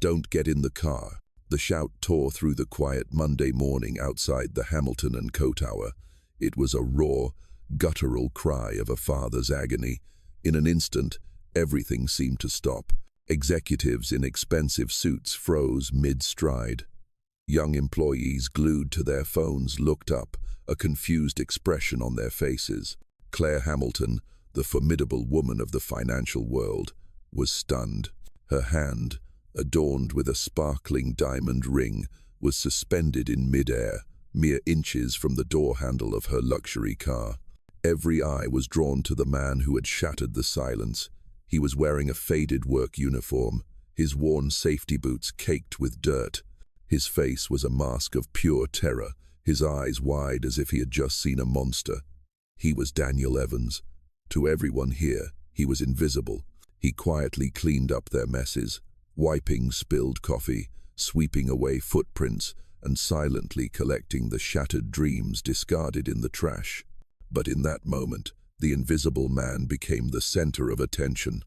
"Don't get in the car." The shout tore through the quiet Monday morning outside the Hamilton and Co Tower. It was a raw, guttural cry of a father's agony. In an instant, everything seemed to stop. Executives in expensive suits froze mid-stride. Young employees glued to their phones looked up, a confused expression on their faces. Claire Hamilton, the formidable woman of the financial world, was stunned. Her hand, adorned with a sparkling diamond ring, was suspended in mid-air, mere inches from the door handle of her luxury car. Every eye was drawn to the man who had shattered the silence. He was wearing a faded work uniform, his worn safety boots caked with dirt. His face was a mask of pure terror, his eyes wide as if he had just seen a monster. He was Daniel Evans. To everyone here, he was invisible. He quietly cleaned up their messes, wiping spilled coffee, sweeping away footprints, and silently collecting the shattered dreams discarded in the trash. But in that moment, the invisible man became the center of attention.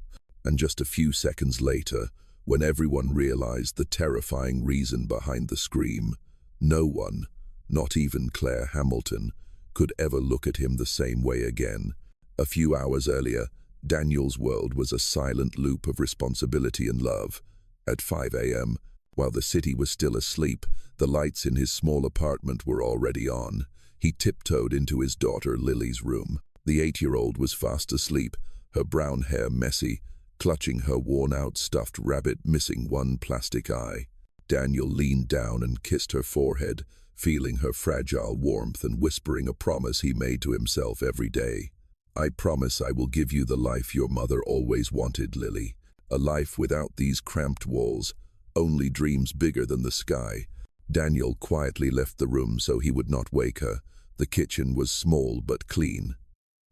And just a few seconds later, when everyone realized the terrifying reason behind the scream, no one, not even Claire Hamilton, could ever look at him the same way again. A few hours earlier, Daniel's world was a silent loop of responsibility and love. At 5 a.m., while the city was still asleep, the lights in his small apartment were already on. He tiptoed into his daughter Lily's room. The 8-year-old was fast asleep, her brown hair messy, clutching her worn-out stuffed rabbit missing one plastic eye. Daniel leaned down and kissed her forehead, feeling her fragile warmth and whispering a promise he made to himself every day. "I promise I will give you the life your mother always wanted, Lily. A life without these cramped walls, only dreams bigger than the sky." Daniel quietly left the room so he would not wake her. The kitchen was small but clean.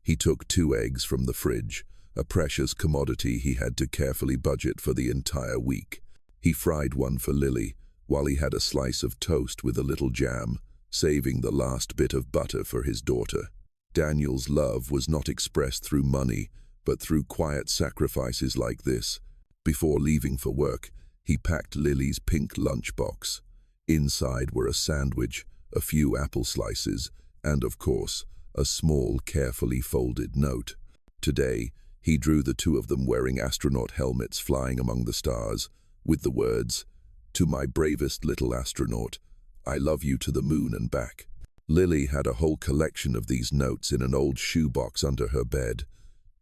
He took 2 eggs from the fridge, a precious commodity he had to carefully budget for the entire week. He fried one for Lily, while he had a slice of toast with a little jam, saving the last bit of butter for his daughter. Daniel's love was not expressed through money, but through quiet sacrifices like this. Before leaving for work, he packed Lily's pink lunchbox. Inside were a sandwich, a few apple slices, and, of course, a small, carefully folded note. Today, he drew the 2 of them wearing astronaut helmets flying among the stars, with the words, "To my bravest little astronaut, I love you to the moon and back." Lily had a whole collection of these notes in an old shoebox under her bed.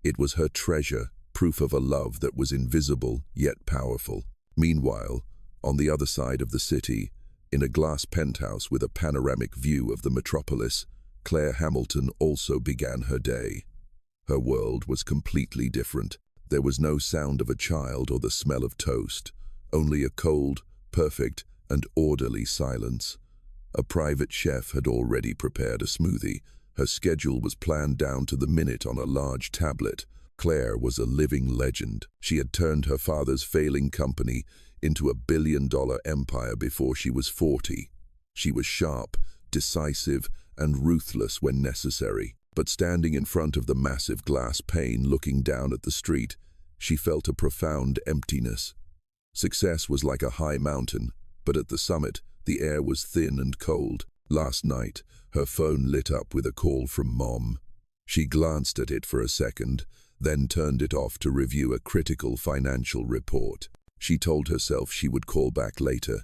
It was her treasure, proof of a love that was invisible yet powerful. Meanwhile, on the other side of the city, in a glass penthouse with a panoramic view of the metropolis, Claire Hamilton also began her day. Her world was completely different. There was no sound of a child or the smell of toast, only a cold, perfect, and orderly silence. A private chef had already prepared a smoothie. Her schedule was planned down to the minute on a large tablet. Claire was a living legend. She had turned her father's failing company into a billion-dollar empire before she was 40. She was sharp, decisive, and ruthless when necessary. But standing in front of the massive glass pane looking down at the street, she felt a profound emptiness. Success was like a high mountain, but at the summit, the air was thin and cold. Last night, her phone lit up with a call from Mom. She glanced at it for a second, then turned it off to review a critical financial report. She told herself she would call back later,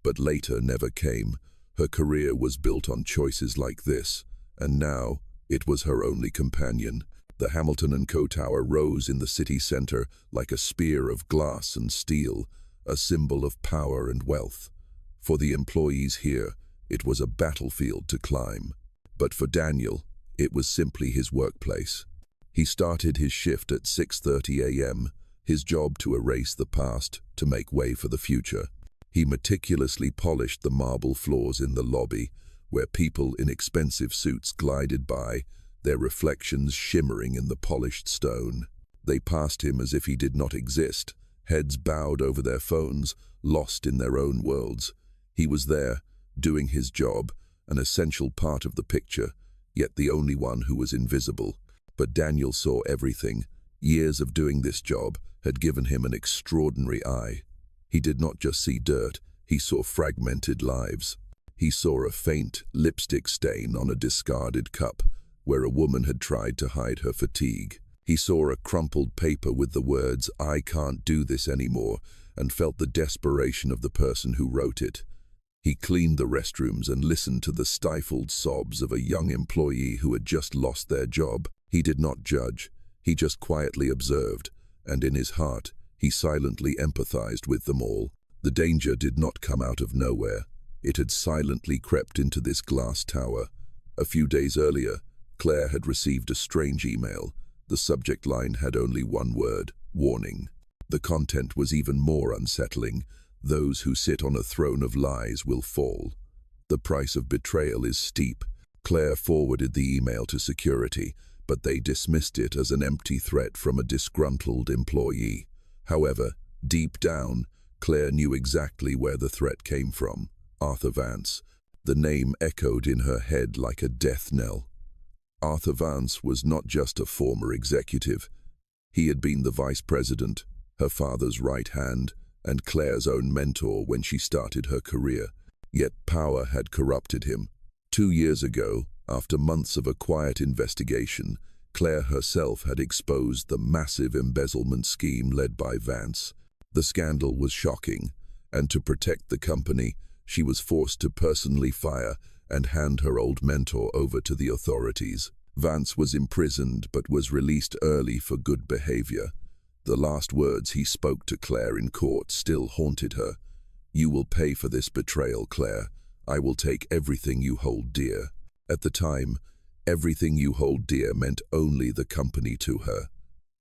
but later never came. Her career was built on choices like this, and now it was her only companion. The Hamilton and Co Tower rose in the city center like a spear of glass and steel, a symbol of power and wealth. For the employees here, it was a battlefield to climb. But for Daniel, it was simply his workplace. He started his shift at 6:30 a.m., his job to erase the past, to make way for the future. He meticulously polished the marble floors in the lobby, where people in expensive suits glided by, their reflections shimmering in the polished stone. They passed him as if he did not exist, heads bowed over their phones, lost in their own worlds. He was there, doing his job, an essential part of the picture, yet the only one who was invisible. But Daniel saw everything. Years of doing this job had given him an extraordinary eye. He did not just see dirt, he saw fragmented lives. He saw a faint lipstick stain on a discarded cup where a woman had tried to hide her fatigue. He saw a crumpled paper with the words, "I can't do this anymore," and felt the desperation of the person who wrote it. He cleaned the restrooms and listened to the stifled sobs of a young employee who had just lost their job. He did not judge, he just quietly observed, and in his heart, he silently empathized with them all. The danger did not come out of nowhere. It had silently crept into this glass tower. A few days earlier, Claire had received a strange email. The subject line had only one word: warning. The content was even more unsettling. Those who sit on a throne of lies will fall. The price of betrayal is steep. Claire forwarded the email to security, but they dismissed it as an empty threat from a disgruntled employee. However, deep down, Claire knew exactly where the threat came from: Arthur Vance. The name echoed in her head like a death knell. Arthur Vance was not just a former executive. He had been the vice president, her father's right hand, and Claire's own mentor when she started her career. Yet power had corrupted him. 2 years ago, after months of a quiet investigation, Claire herself had exposed the massive embezzlement scheme led by Vance. The scandal was shocking, and to protect the company, she was forced to personally fire and hand her old mentor over to the authorities. Vance was imprisoned but was released early for good behavior. The last words he spoke to Claire in court still haunted her. "You will pay for this betrayal, Claire. I will take everything you hold dear." At the time, everything you hold dear meant only the company to her.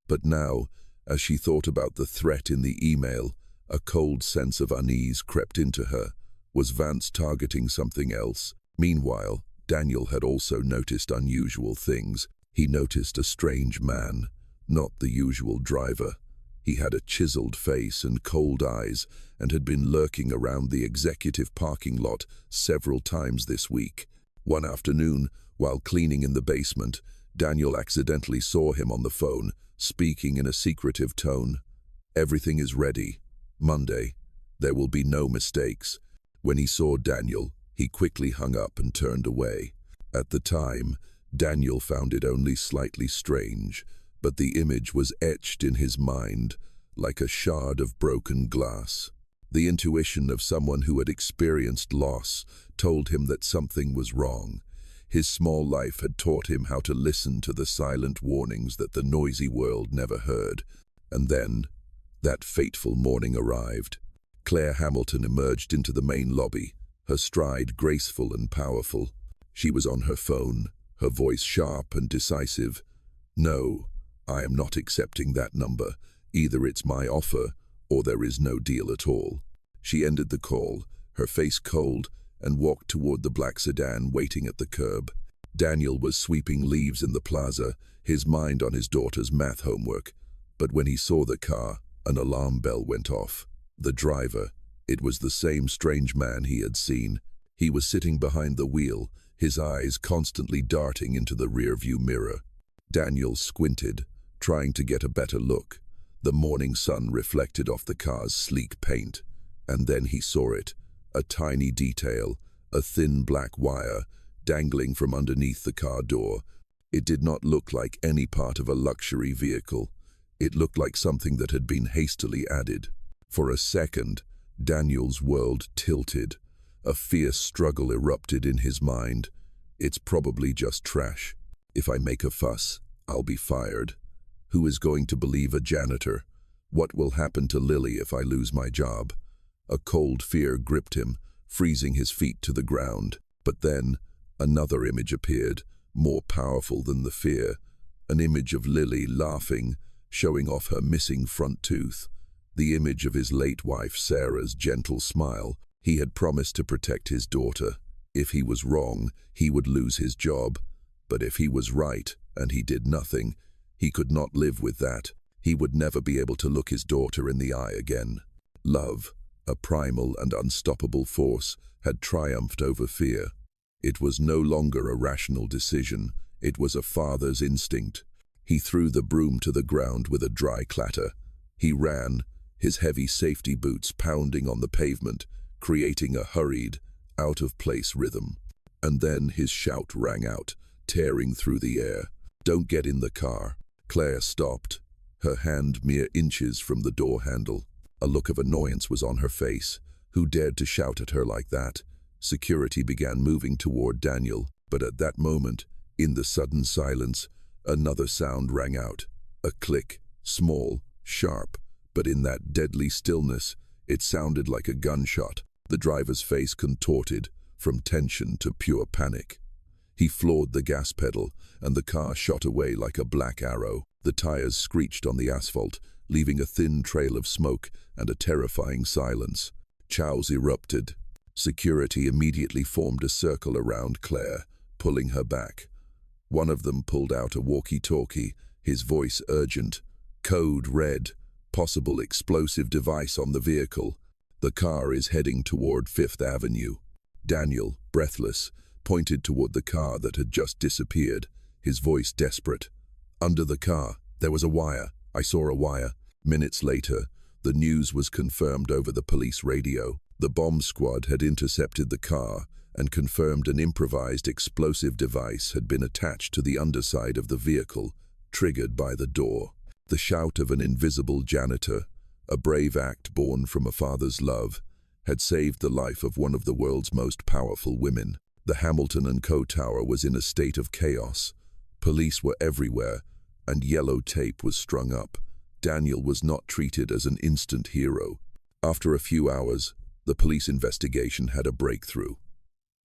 But now, as she thought about the threat in the email, a cold sense of unease crept into her. Was Vance targeting something else? Meanwhile, Daniel had also noticed unusual things. He noticed a strange man, not the usual driver. He had a chiseled face and cold eyes and had been lurking around the executive parking lot several times this week. One afternoon, while cleaning in the basement, Daniel accidentally saw him on the phone, speaking in a secretive tone. "Everything is ready. Monday. There will be no mistakes." When he saw Daniel, he quickly hung up and turned away. At the time, Daniel found it only slightly strange, but the image was etched in his mind like a shard of broken glass. The intuition of someone who had experienced loss told him that something was wrong. His small life had taught him how to listen to the silent warnings that the noisy world never heard. And then, that fateful morning arrived. Claire Hamilton emerged into the main lobby, her stride graceful and powerful. She was on her phone, her voice sharp and decisive. "No, I am not accepting that number. Either it's my offer, or there is no deal at all." She ended the call, her face cold, and walked toward the black sedan waiting at the curb. Daniel was sweeping leaves in the plaza, his mind on his daughter's math homework. But when he saw the car, an alarm bell went off. The driver, it was the same strange man he had seen. He was sitting behind the wheel, his eyes constantly darting into the rearview mirror. Daniel squinted, trying to get a better look. The morning sun reflected off the car's sleek paint. And then he saw it, a tiny detail, a thin black wire, dangling from underneath the car door. It did not look like any part of a luxury vehicle. It looked like something that had been hastily added. For a second, Daniel's world tilted. A fierce struggle erupted in his mind. "It's probably just trash. If I make a fuss, I'll be fired. Who is going to believe a janitor? What will happen to Lily if I lose my job?" A cold fear gripped him, freezing his feet to the ground. But then, another image appeared, more powerful than the fear. An image of Lily laughing, showing off her missing front tooth. The image of his late wife Sarah's gentle smile. He had promised to protect his daughter. If he was wrong, he would lose his job. But if he was right, and he did nothing, he could not live with that. He would never be able to look his daughter in the eye again. Love, a primal and unstoppable force, had triumphed over fear. It was no longer a rational decision. It was a father's instinct. He threw the broom to the ground with a dry clatter. He ran, his heavy safety boots pounding on the pavement, creating a hurried, out-of-place rhythm. And then his shout rang out, tearing through the air. "Don't get in the car." Claire stopped, her hand mere inches from the door handle. A look of annoyance was on her face. Who dared to shout at her like that? Security began moving toward Daniel, but at that moment, in the sudden silence, another sound rang out. A click, small, sharp, but in that deadly stillness, it sounded like a gunshot. The driver's face contorted, from tension to pure panic. He floored the gas pedal, and the car shot away like a black arrow. The tires screeched on the asphalt, leaving a thin trail of smoke and a terrifying silence. Chows erupted. Security immediately formed a circle around Claire, pulling her back. One of them pulled out a walkie-talkie, his voice urgent. "Code red. Possible explosive device on the vehicle. The car is heading toward 5th Avenue. Daniel, breathless, pointed toward the car that had just disappeared, his voice desperate. "Under the car, there was a wire. I saw a wire." Minutes later, the news was confirmed over the police radio. The bomb squad had intercepted the car and confirmed an improvised explosive device had been attached to the underside of the vehicle, triggered by the door. The shout of an invisible janitor, a brave act born from a father's love, had saved the life of one of the world's most powerful women. The Hamilton and Co. Tower was in a state of chaos. Police were everywhere, and yellow tape was strung up. Daniel was not treated as an instant hero. After a few hours, the police investigation had a breakthrough.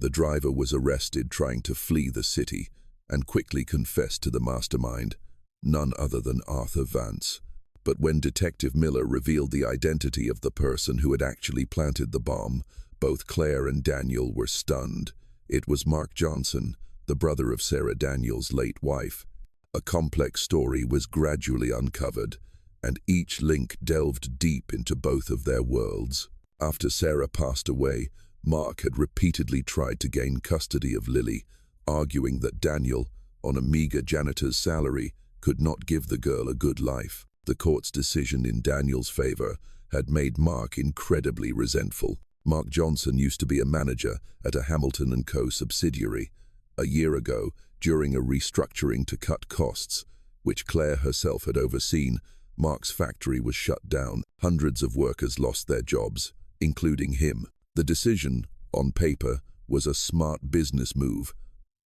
The driver was arrested trying to flee the city and quickly confessed to the mastermind, none other than Arthur Vance. But when Detective Miller revealed the identity of the person who had actually planted the bomb, both Claire and Daniel were stunned. It was Mark Johnson, the brother of Sarah Daniels' late wife. A complex story was gradually uncovered, and each link delved deep into both of their worlds. After Sarah passed away, Mark had repeatedly tried to gain custody of Lily, arguing that Daniel, on a meager janitor's salary, could not give the girl a good life. The court's decision in Daniel's favor had made Mark incredibly resentful. Mark Johnson used to be a manager at a Hamilton and Co. subsidiary. A year ago, during a restructuring to cut costs, which Claire herself had overseen, Mark's factory was shut down. Hundreds of workers lost their jobs, including him. The decision, on paper, was a smart business move,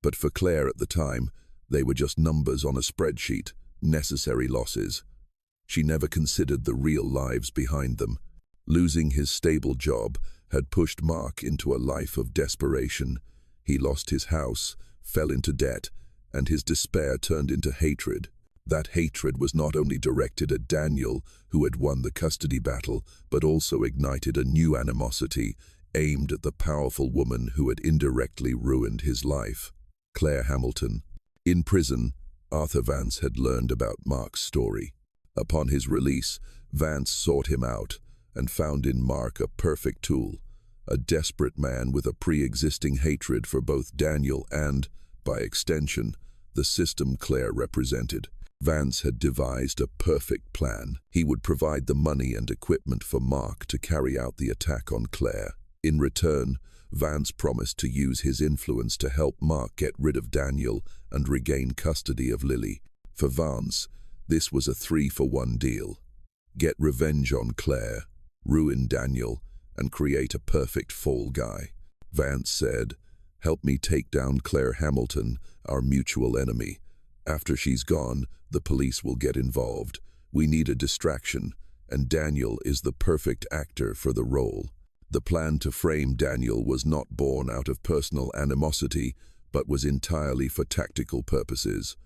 but for Claire at the time, they were just numbers on a spreadsheet, necessary losses. She never considered the real lives behind them. Losing his stable job had pushed Mark into a life of desperation. He lost his house, fell into debt, and his despair turned into hatred. That hatred was not only directed at Daniel, who had won the custody battle, but also ignited a new animosity aimed at the powerful woman who had indirectly ruined his life, Claire Hamilton. In prison, Arthur Vance had learned about Mark's story. Upon his release, Vance sought him out and found in Mark a perfect tool, a desperate man with a pre-existing hatred for both Daniel and, by extension, the system Claire represented. Vance had devised a perfect plan. He would provide the money and equipment for Mark to carry out the attack on Claire. In return, Vance promised to use his influence to help Mark get rid of Daniel and regain custody of Lily. For Vance, this was a 3-for-1 deal. Get revenge on Claire, ruin Daniel, and create a perfect fall guy. Vance said, "Help me take down Claire Hamilton, our mutual enemy. After she's gone, the police will get involved. We need a distraction, and Daniel is the perfect actor for the role." The plan to frame Daniel was not born out of personal animosity, but was entirely for tactical purposes.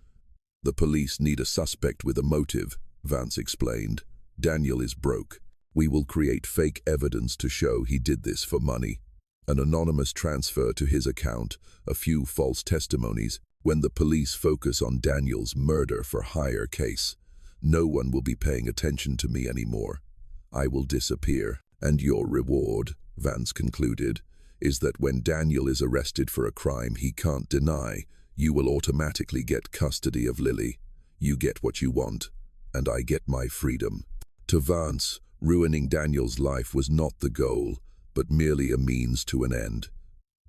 "The police need a suspect with a motive," Vance explained. "Daniel is broke. We will create fake evidence to show he did this for money. An anonymous transfer to his account, a few false testimonies. When the police focus on Daniel's murder-for-hire case, no one will be paying attention to me anymore. I will disappear. And your reward," Vance concluded, "is that when Daniel is arrested for a crime he can't deny, you will automatically get custody of Lily. You get what you want, and I get my freedom." To Vance, Ruining Daniel's life was not the goal, but merely a means to an end.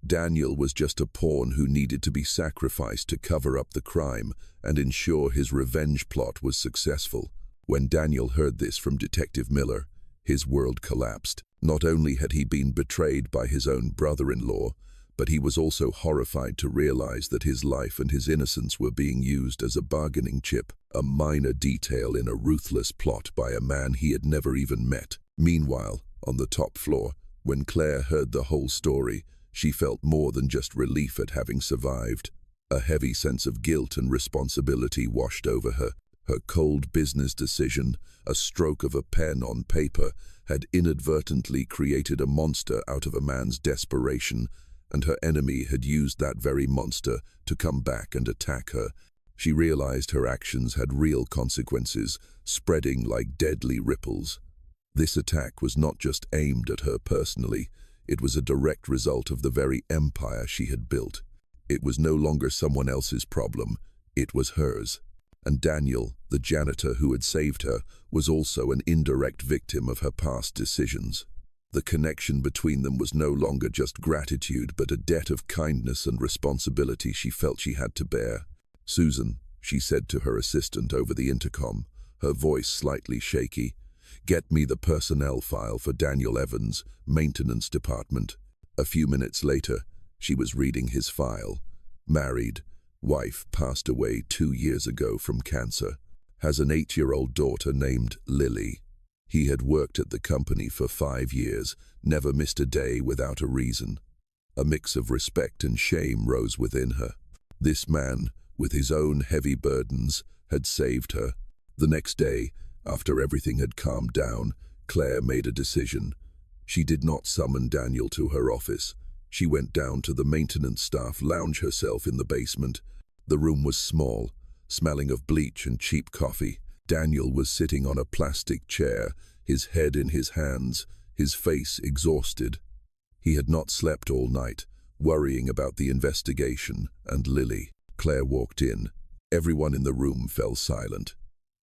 Daniel was just a pawn who needed to be sacrificed to cover up the crime and ensure his revenge plot was successful. When Daniel heard this from Detective Miller, his world collapsed. Not only had he been betrayed by his own brother-in-law, but he was also horrified to realize that his life and his innocence were being used as a bargaining chip, a minor detail in a ruthless plot by a man he had never even met. Meanwhile, on the top floor, when Claire heard the whole story, she felt more than just relief at having survived. A heavy sense of guilt and responsibility washed over her. Her cold business decision, a stroke of a pen on paper, had inadvertently created a monster out of a man's desperation, and her enemy had used that very monster to come back and attack her. She realized her actions had real consequences, spreading like deadly ripples. This attack was not just aimed at her personally, it was a direct result of the very empire she had built. It was no longer someone else's problem, it was hers. And Daniel, the janitor who had saved her, was also an indirect victim of her past decisions. The connection between them was no longer just gratitude, but a debt of kindness and responsibility she felt she had to bear. "Susan," she said to her assistant over the intercom, her voice slightly shaky, "get me the personnel file for Daniel Evans, maintenance department." A few minutes later, she was reading his file. Married, wife passed away 2 years ago from cancer. Has an 8-year-old daughter named Lily. He had worked at the company for 5 years, never missed a day without a reason. A mix of respect and shame rose within her. This man, with his own heavy burdens, had saved her. The next day, after everything had calmed down, Claire made a decision. She did not summon Daniel to her office. She went down to the maintenance staff lounge herself in the basement. The room was small, smelling of bleach and cheap coffee. Daniel was sitting on a plastic chair, his head in his hands, his face exhausted. He had not slept all night, worrying about the investigation and Lily. Claire walked in. Everyone in the room fell silent.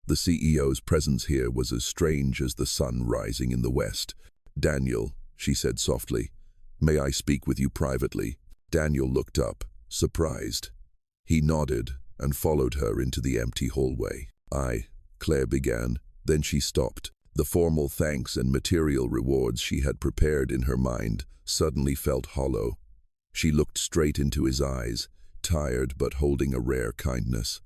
The CEO's presence here was as strange as the sun rising in the west. "Daniel," she said softly, "may I speak with you privately?" Daniel looked up, surprised. He nodded and followed her into the empty hallway. Claire began, then she stopped. The formal thanks and material rewards she had prepared in her mind suddenly felt hollow. She looked straight into his eyes, tired but holding a rare kindness.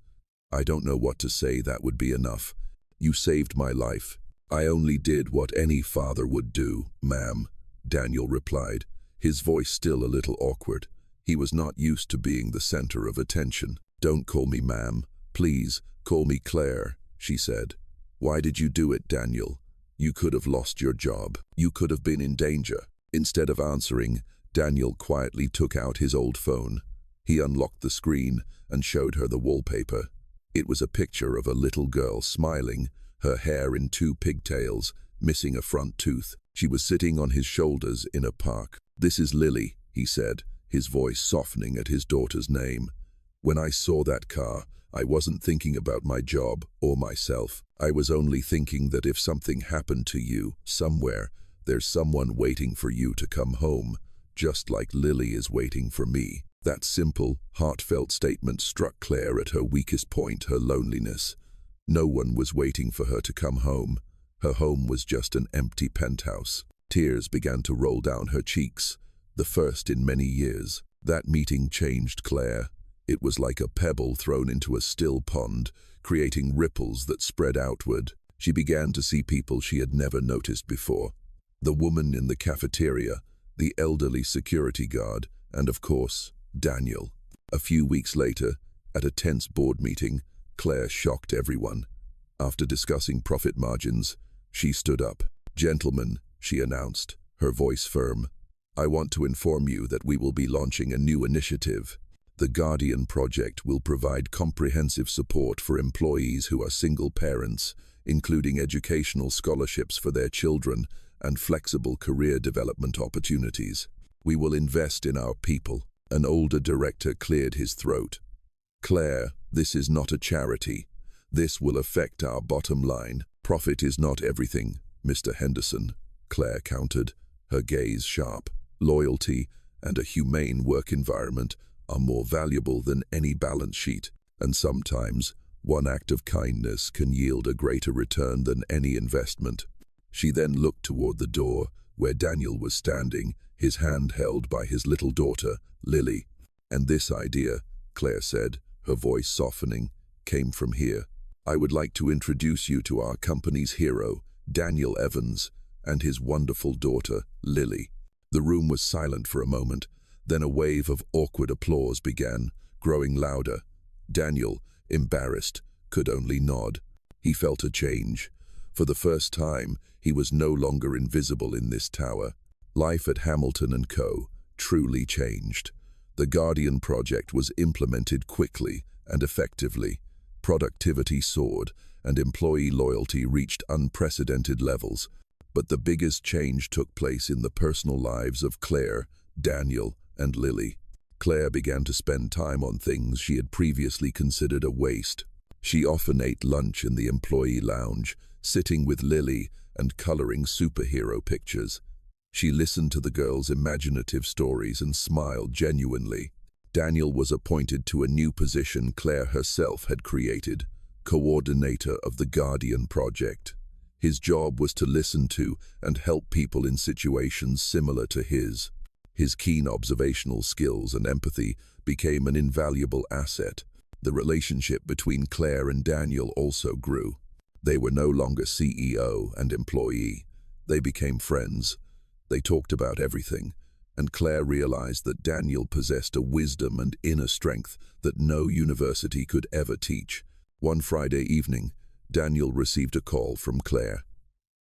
"I don't know what to say that would be enough. You saved my life. I only did what any father would do, ma'am," Daniel replied, his voice still a little awkward. He was not used to being the center of attention. "Don't call me ma'am. Please, call me Claire," she said. "Why did you do it, Daniel? You could have lost your job. You could have been in danger." Instead of answering, Daniel quietly took out his old phone. He unlocked the screen and showed her the wallpaper. It was a picture of a little girl smiling, her hair in 2 pigtails, missing a front tooth. She was sitting on his shoulders in a park. "This is Lily," he said, his voice softening at his daughter's name. "When I saw that car, I wasn't thinking about my job or myself. I was only thinking that if something happened to you somewhere, there's someone waiting for you to come home, just like Lily is waiting for me." That simple, heartfelt statement struck Claire at her weakest point, her loneliness. No one was waiting for her to come home. Her home was just an empty penthouse. Tears began to roll down her cheeks, the first in many years. That meeting changed Claire. It was like a pebble thrown into a still pond, creating ripples that spread outward. She began to see people she had never noticed before. The woman in the cafeteria, the elderly security guard, and of course, Daniel. A few weeks later, at a tense board meeting, Claire shocked everyone. After discussing profit margins, she stood up. "Gentlemen," she announced, her voice firm, "I want to inform you that we will be launching a new initiative. The Guardian Project will provide comprehensive support for employees who are single parents, including educational scholarships for their children and flexible career development opportunities. We will invest in our people." An older director cleared his throat. "Claire, this is not a charity. This will affect our bottom line. Profit is not everything. Mr. Henderson, Claire countered, her gaze sharp. Loyalty and a humane work environment are more valuable than any balance sheet, and sometimes one act of kindness can yield a greater return than any investment. She then looked toward the door, where Daniel was standing, his hand held by his little daughter, Lily. "And this idea," Claire said, her voice softening, "came from here. I would like to introduce you to our company's hero, Daniel Evans, and his wonderful daughter, Lily." The room was silent for a moment, then a wave of awkward applause began, growing louder. Daniel, embarrassed, could only nod. He felt a change. For the first time, he was no longer invisible in this tower. Life at Hamilton & Co. truly changed. The Guardian project was implemented quickly and effectively. Productivity soared, and employee loyalty reached unprecedented levels. But the biggest change took place in the personal lives of Claire, Daniel, and Lily. Claire began to spend time on things she had previously considered a waste. She often ate lunch in the employee lounge, sitting with Lily and coloring superhero pictures. She listened to the girls' imaginative stories and smiled genuinely. Daniel was appointed to a new position Claire herself had created, coordinator of the Guardian project. His job was to listen to and help people in situations similar to his. His keen observational skills and empathy became an invaluable asset. The relationship between Claire and Daniel also grew. They were no longer CEO and employee. They became friends. They talked about everything, and Claire realized that Daniel possessed a wisdom and inner strength that no university could ever teach. One Friday evening, Daniel received a call from Claire.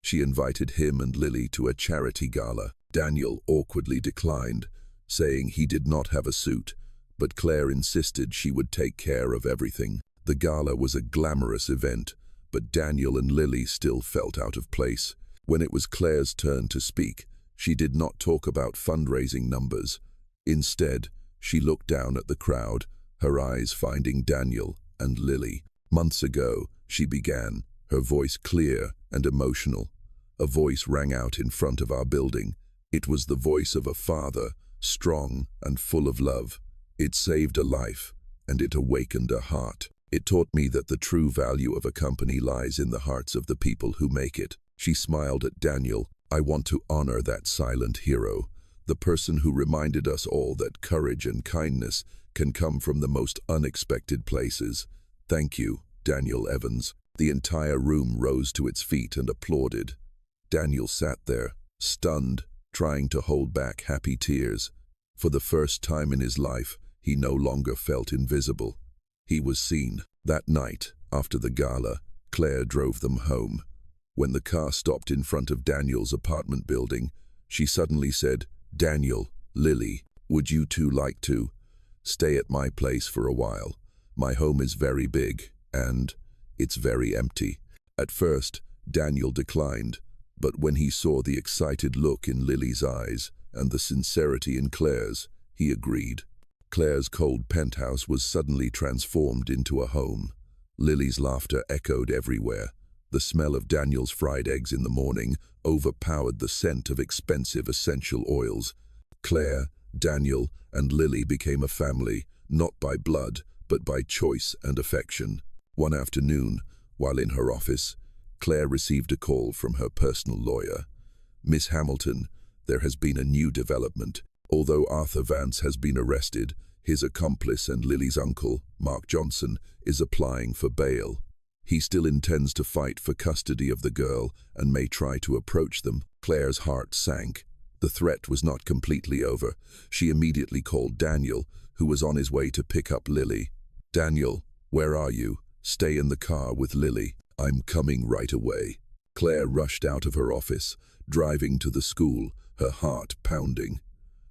She invited him and Lily to a charity gala. Daniel awkwardly declined, saying he did not have a suit, but Claire insisted she would take care of everything. The gala was a glamorous event, but Daniel and Lily still felt out of place. When it was Claire's turn to speak, she did not talk about fundraising numbers. Instead, she looked down at the crowd, her eyes finding Daniel and Lily. "Months ago," she began, her voice clear and emotional. A voice rang out in front of our building. It was the voice of a father, strong and full of love. It saved a life, and it awakened a heart. It taught me that the true value of a company lies in the hearts of the people who make it. She smiled at Daniel. "I want to honor that silent hero, the person who reminded us all that courage and kindness can come from the most unexpected places. Thank you, Daniel Evans." The entire room rose to its feet and applauded. Daniel sat there, stunned, trying to hold back happy tears. For the first time in his life, he no longer felt invisible. He was seen. That night, after the gala, Claire drove them home. When the car stopped in front of Daniel's apartment building, she suddenly said, "Daniel, Lily, would you two like to stay at my place for a while? My home is very big, and it's very empty." At first, Daniel declined, but when he saw the excited look in Lily's eyes and the sincerity in Claire's, he agreed. Claire's cold penthouse was suddenly transformed into a home. Lily's laughter echoed everywhere. The smell of Daniel's fried eggs in the morning overpowered the scent of expensive essential oils. Claire, Daniel, and Lily became a family, not by blood, but by choice and affection. One afternoon, while in her office, Claire received a call from her personal lawyer. "Miss Hamilton, there has been a new development. Although Arthur Vance has been arrested, his accomplice and Lily's uncle, Mark Johnson, is applying for bail. He still intends to fight for custody of the girl and may try to approach them." Claire's heart sank. The threat was not completely over. She immediately called Daniel, who was on his way to pick up Lily. "Daniel, where are you? Stay in the car with Lily. I'm coming right away." Claire rushed out of her office, driving to the school, her heart pounding.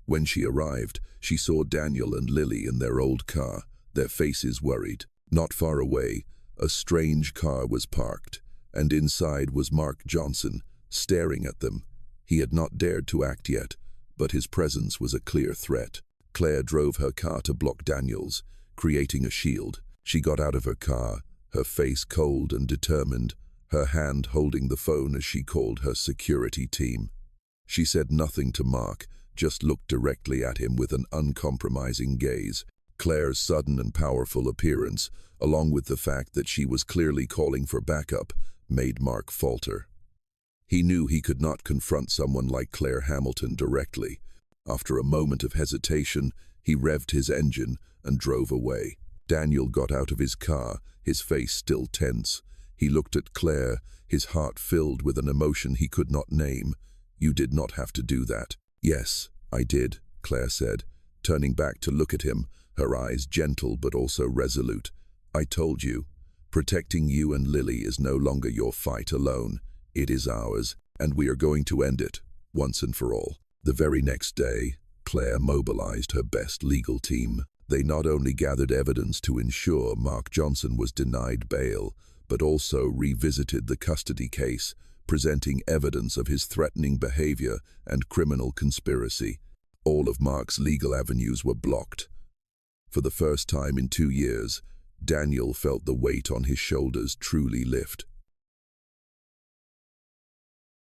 When she arrived, she saw Daniel and Lily in their old car, their faces worried. Not far away, a strange car was parked, and inside was Mark Johnson, staring at them. He had not dared to act yet, but his presence was a clear threat. Claire drove her car to block Daniel's, creating a shield. She got out of her car, her face cold and determined, her hand holding the phone as she called her security team. She said nothing to Mark, just looked directly at him with an uncompromising gaze. Claire's sudden and powerful appearance, along with the fact that she was clearly calling for backup, made Mark falter. He knew he could not confront someone like Claire Hamilton directly. After a moment of hesitation, he revved his engine and drove away. Daniel got out of his car, his face still tense. He looked at Claire, his heart filled with an emotion he could not name. "You did not have to do that." "Yes, I did," Claire said, turning back to look at him, her eyes gentle but also resolute. "I told you, protecting you and Lily is no longer your fight alone. It is ours, and we are going to end it, once and for all." The very next day, Claire mobilized her best legal team. They not only gathered evidence to ensure Mark Johnson was denied bail, but also revisited the custody case, presenting evidence of his threatening behavior and criminal conspiracy. All of Mark's legal avenues were blocked. For the first time in 2 years, Daniel felt the weight on his shoulders truly lift.